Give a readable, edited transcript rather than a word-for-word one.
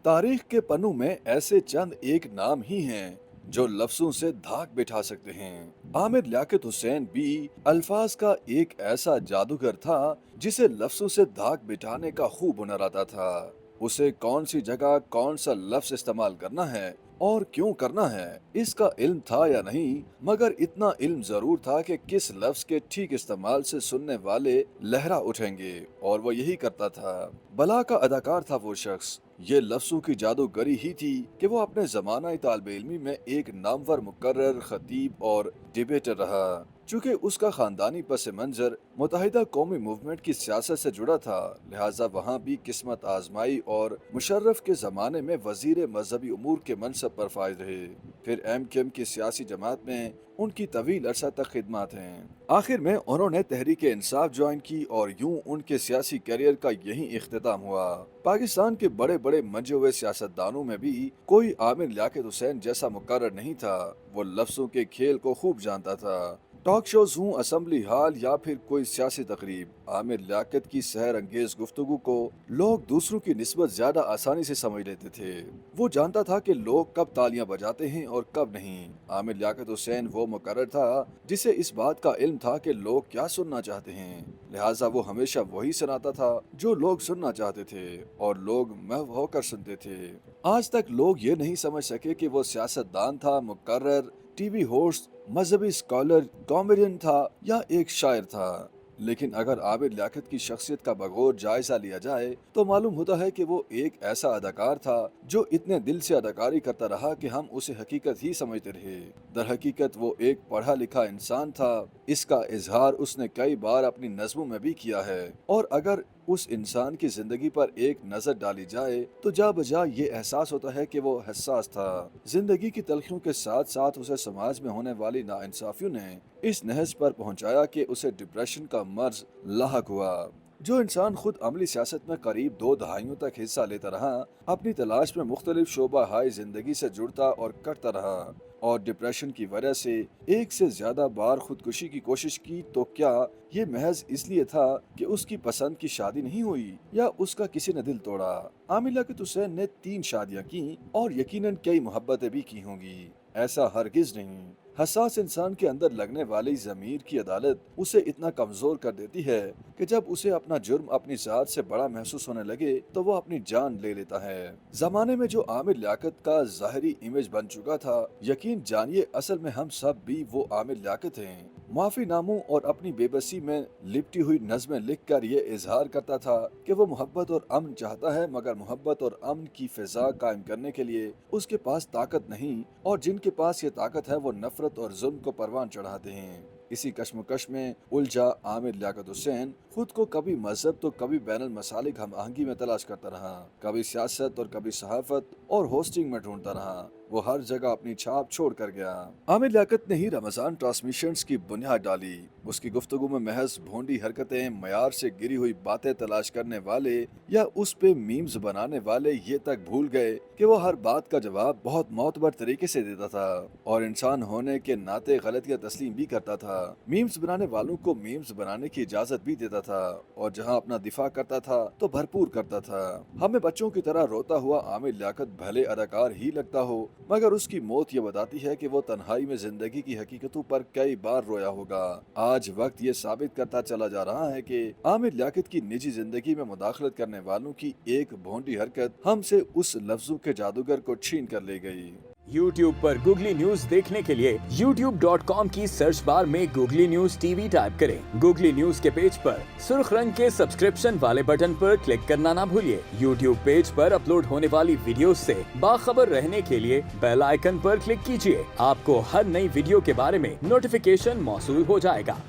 तारीख के पन्नों में ऐसे चंद एक नाम ही हैं जो लफ्जों से धाक बिठा सकते हैं। आमिर लियाकत हुसैन भी अल्फाज का एक ऐसा जादूगर था जिसे लफ्जों से धाक बिठाने का खूब हुनर आता था। उसे कौन सी जगह कौन सा लफ्ज इस्तेमाल करना है और क्यों करना है, इसका इल्म था या नहीं, मगर इतना इल्म जरूर था कि किस लफ्ज के ठीक इस्तेमाल से सुनने वाले लहरा उठेंगे, और वो यही करता था। बला का अदाकार था वो शख्स। ये लफ्जों की जादूगरी ही थी कि वो अपने जमाना तालिब इल्मी में एक नामवर मुकर्रर, खतीब और डिबेटर रहा। चूँकि उसका खानदानी पस मंजर मुत्तहिदा कौमी मूवमेंट की सियासत से जुड़ा था, लिहाजा वहाँ भी किस्मत आजमाई और मुशर्रफ के ज़माने में वजीर मजहबी उमूर के मनसब पर फायज रहे। फिर MKM की सियासी जमात में उनकी तवील अरसा तक खिदमत हैं। आखिर में उन्होंने तहरीक इंसाफ ज्वाइन की और यूं उनके सियासी करियर का यही इख्तिताम हुआ। पाकिस्तान के बड़े बड़े मंजे हुए सियासतदानों में भी कोई आमिर लियाकत हुसैन जैसा मुकर्रर नहीं था। वो लफ्जों के खेल को खूब जानता था। टॉक शोज हूँ, असम्बली हाल या फिर कोई सियासी तकरीब, आमिर लियाकत की सहर अंगेज गुफ्तगू को लोग दूसरों की निस्बत ज्यादा आसानी से समझ लेते थे। वो जानता था कि लोग कब तालियां बजाते हैं और कब नहीं। आमिर लियाकत हुसैन वो मुकर्रर था जिसे इस बात का इल्म था कि लोग क्या सुनना चाहते हैं, लिहाजा वो हमेशा वही सुनाता था जो लोग सुनना चाहते थे और लोग महव होकर सुनते थे। आज तक लोग ये नहीं समझ सके कि वो सियासतदान था, मुकर्रर, टीवी होस्ट, मजहबी स्कॉलर, कॉमेडियन था या एक शायर था। लेकिन अगर आबिद लियाकत की शख्सियत का बगौर जायजा लिया जाए तो मालूम होता है कि वो एक ऐसा अदाकार था जो इतने दिल से अदाकारी करता रहा कि हम उसे हकीकत ही समझते रहे। दर हकीकत वो एक पढ़ा लिखा इंसान था। इसका इजहार उसने कई बार अपनी नज़मों में भी किया है। और अगर उस इंसान की जिंदगी पर एक नजर डाली जाए तो जा बजा ये एहसास होता है कि वो हसास था। जिंदगी की तलखियों के साथ साथ उसे समाज में होने वाली नाइंसाफियों ने इस नहज पर पहुंचाया कि उसे डिप्रेशन का मर्ज लाहक हुआ। जो इंसान खुद अमली सियासत में करीब 2 दहाइयों तक हिस्सा लेता रहा, अपनी तलाश में मुख्तलिफ शोबा हाय जिंदगी से जुड़ता और कटता रहा और डिप्रेशन की वजह से एक से ज्यादा बार खुदकुशी की कोशिश की, तो क्या ये महज इसलिए था कि उसकी पसंद की शादी नहीं हुई या उसका किसी ने दिल तोड़ा? आमिर लियाकत हुसैन ने 3 शादियां की और यकीनन कई मोहब्बतें भी की होंगी, ऐसा हरगिज नहीं। हसास इंसान के अंदर लगने वाली जमीर की अदालत उसे इतना कमजोर कर देती है कि जब उसे अपना जुर्म अपनी जात से बड़ा महसूस होने लगे तो वो अपनी जान ले लेता है। जमाने में जो आमिर लियाकत का जाहिरी इमेज बन चुका था, यकीन जानिए असल में हम सब भी वो आमिर लियाकत हैं। माफी नामों और अपनी बेबसी में लिपटी हुई नज़में लिखकर ये इजहार करता था कि वो मोहब्बत और अमन चाहता है, मगर मोहब्बत और अमन की फिजा कायम करने के लिए उसके पास ताकत नहीं, और जिनके पास ये ताकत है वो नफरत और जुल्म को परवान चढ़ाते हैं। इसी कश्मकश में उलझा आमिर लियाकत हुसैन खुद को कभी मजहब तो कभी बैनुल मसालिक हम आहंगी में तलाश करता रहा, कभी सियासत और कभी सहाफत और होस्टिंग में ढूंढता रहा। वो हर जगह अपनी छाप छोड़ कर गया। आमिर लियाकत ने ही रमजान ट्रांसमिशंस की बुनियाद डाली। उसकी गुफ्तगू में महज भोंडी हरकतें, मयार से गिरी हुई बातें तलाश करने वाले या उस पे मीम्स बनाने वाले ये तक भूल गए कि वो हर बात का जवाब बहुत मोतबर तरीके से देता था और इंसान होने के नाते गलतियां तस्लीम भी करता था। मीम्स बनाने वालों को मीम्स बनाने की इजाजत भी देता था और जहां अपना दिफा करता था तो भरपूर करता था। हमें बच्चों की तरह रोता हुआ आमिर लियाकत भले अदाकार ही लगता हो, मगर उसकी मौत ये बताती है कि वो तन्हाई में जिंदगी की हकीकतों पर कई बार रोया होगा। आज वक्त ये साबित करता चला जा रहा है कि आमिर लियाकत की निजी जिंदगी में मुदाखलत करने वालों की एक भोंडी हरकत हमसे उस लफ्जों के जादूगर को छीन कर ले गई। YouTube पर गूगली न्यूज देखने के लिए youtube.com की सर्च बार में गूगली न्यूज टीवी टाइप करें। गूगली न्यूज के पेज पर सुर्ख रंग के सब्सक्रिप्शन वाले बटन पर क्लिक करना ना भूलिए। YouTube पेज पर अपलोड होने वाली वीडियोस से बाखबर रहने के लिए बेल आइकन पर क्लिक कीजिए। आपको हर नई वीडियो के बारे में नोटिफिकेशन मौसूल हो जाएगा।